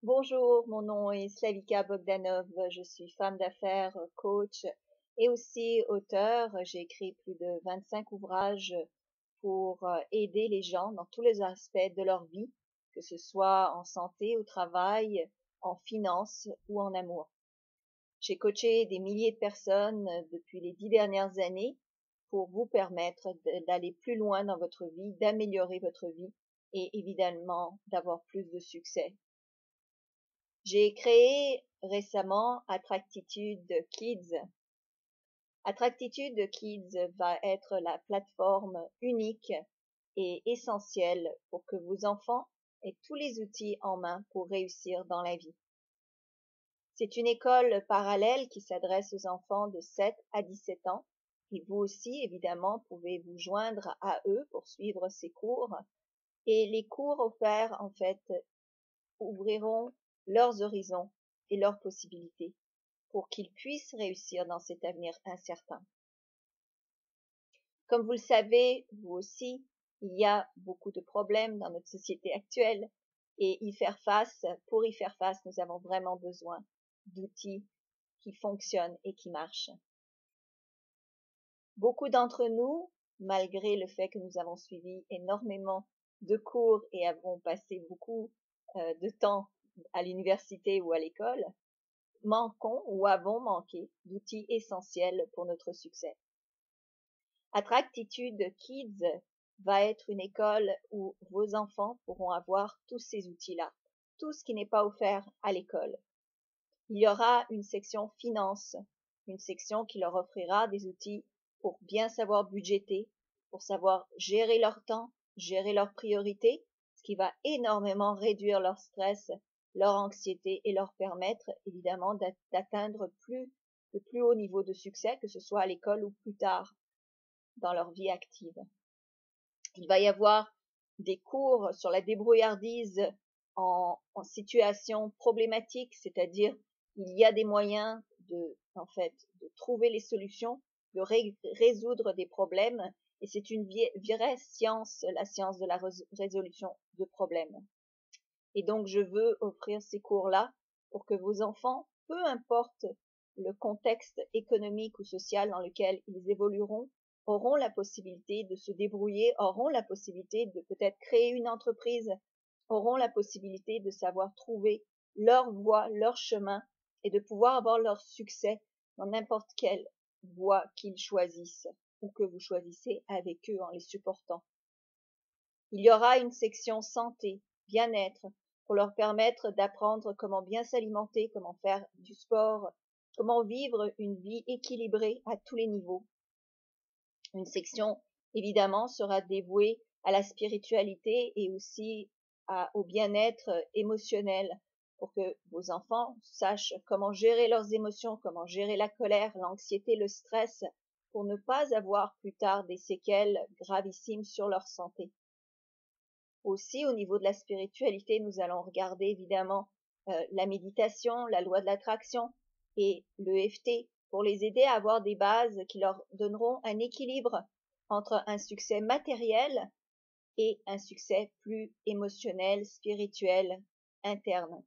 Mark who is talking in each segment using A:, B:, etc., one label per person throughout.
A: Bonjour, mon nom est Slavika Bogdanov, je suis femme d'affaires, coach et aussi auteure. J'ai écrit plus de 25 ouvrages pour aider les gens dans tous les aspects de leur vie, que ce soit en santé, au travail, en finance ou en amour. J'ai coaché des milliers de personnes depuis les 10 dernières années pour vous permettre d'aller plus loin dans votre vie, d'améliorer votre vie et évidemment d'avoir plus de succès. J'ai créé récemment Attractitude Kids. Attractitude Kids va être la plateforme unique et essentielle pour que vos enfants aient tous les outils en main pour réussir dans la vie. C'est une école parallèle qui s'adresse aux enfants de 7 à 17 ans et vous aussi, évidemment, pouvez vous joindre à eux pour suivre ces cours. Et les cours offerts, en fait, ouvriront leurs horizons et leurs possibilités pour qu'ils puissent réussir dans cet avenir incertain. Comme vous le savez, vous aussi, il y a beaucoup de problèmes dans notre société actuelle et pour y faire face, nous avons vraiment besoin d'outils qui fonctionnent et qui marchent. Beaucoup d'entre nous, malgré le fait que nous avons suivi énormément de cours et avons passé beaucoup de temps à l'université ou à l'école, manquons ou avons manqué d'outils essentiels pour notre succès. Attractitude Kids va être une école où vos enfants pourront avoir tous ces outils-là, tout ce qui n'est pas offert à l'école. Il y aura une section finance, une section qui leur offrira des outils pour bien savoir budgéter, pour savoir gérer leur temps, gérer leurs priorités, ce qui va énormément réduire leur stress, leur anxiété et leur permettre évidemment d'atteindre le plus haut niveau de succès, que ce soit à l'école ou plus tard dans leur vie active. Il va y avoir des cours sur la débrouillardise en situation problématique, c'est-à-dire il y a des moyens de trouver les solutions, de résoudre des problèmes, et c'est une vraie science, la science de la résolution de problèmes. Et donc je veux offrir ces cours-là pour que vos enfants, peu importe le contexte économique ou social dans lequel ils évolueront, auront la possibilité de se débrouiller, auront la possibilité de peut-être créer une entreprise, auront la possibilité de savoir trouver leur voie, leur chemin et de pouvoir avoir leur succès dans n'importe quelle voie qu'ils choisissent ou que vous choisissez avec eux en les supportant. Il y aura une section santé, bien-être, pour leur permettre d'apprendre comment bien s'alimenter, comment faire du sport, comment vivre une vie équilibrée à tous les niveaux. Une section, évidemment, sera dévouée à la spiritualité et aussi au bien-être émotionnel pour que vos enfants sachent comment gérer leurs émotions, comment gérer la colère, l'anxiété, le stress, pour ne pas avoir plus tard des séquelles gravissimes sur leur santé. Aussi, au niveau de la spiritualité, nous allons regarder évidemment la méditation, la loi de l'attraction et l'EFT pour les aider à avoir des bases qui leur donneront un équilibre entre un succès matériel et un succès plus émotionnel, spirituel, interne.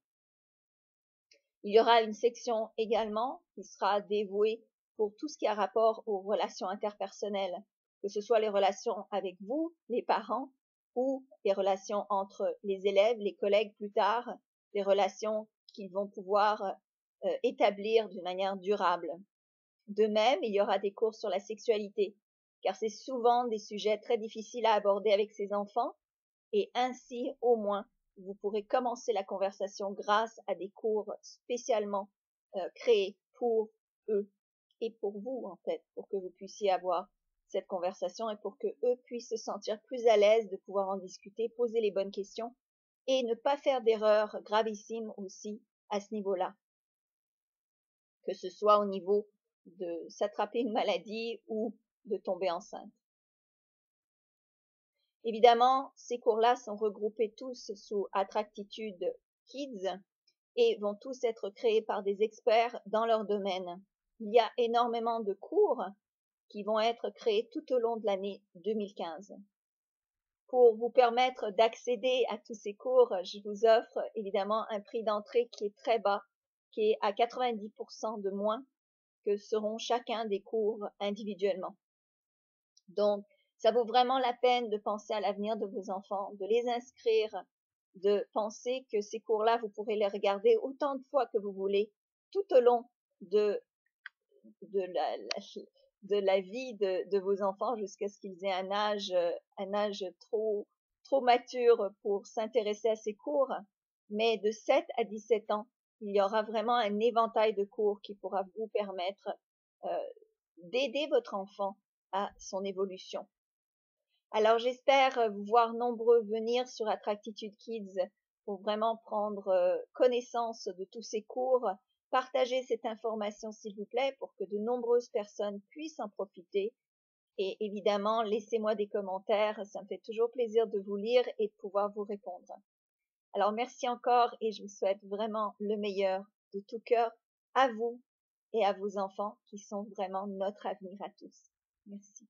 A: Il y aura une section également qui sera dévouée pour tout ce qui a rapport aux relations interpersonnelles, que ce soit les relations avec vous, les parents, ou les relations entre les élèves, les collègues plus tard, les relations qu'ils vont pouvoir établir d'une manière durable. De même, il y aura des cours sur la sexualité, car c'est souvent des sujets très difficiles à aborder avec ses enfants, et ainsi, au moins, vous pourrez commencer la conversation grâce à des cours spécialement créés pour eux et pour vous, en fait, pour que vous puissiez avoir cette conversation et pour que eux puissent se sentir plus à l'aise de pouvoir en discuter, poser les bonnes questions et ne pas faire d'erreurs gravissimes aussi à ce niveau-là, que ce soit au niveau de s'attraper une maladie ou de tomber enceinte. Évidemment, ces cours-là sont regroupés tous sous Attractitude Kids et vont tous être créés par des experts dans leur domaine. Il y a énormément de cours qui vont être créés tout au long de l'année 2015. Pour vous permettre d'accéder à tous ces cours, je vous offre évidemment un prix d'entrée qui est très bas, qui est à 90% de moins que seront chacun des cours individuellement. Donc, ça vaut vraiment la peine de penser à l'avenir de vos enfants, de les inscrire, de penser que ces cours-là, vous pourrez les regarder autant de fois que vous voulez, tout au long de, de, la, de la vie de vos enfants jusqu'à ce qu'ils aient un âge trop mature pour s'intéresser à ces cours. Mais de 7 à 17 ans, il y aura vraiment un éventail de cours qui pourra vous permettre d'aider votre enfant à son évolution. Alors j'espère vous voir nombreux venir sur Attractitude Kids pour vraiment prendre connaissance de tous ces cours. Partagez cette information s'il vous plaît pour que de nombreuses personnes puissent en profiter. Et évidemment, laissez-moi des commentaires, ça me fait toujours plaisir de vous lire et de pouvoir vous répondre. Alors merci encore et je vous souhaite vraiment le meilleur de tout cœur à vous et à vos enfants qui sont vraiment notre avenir à tous. Merci.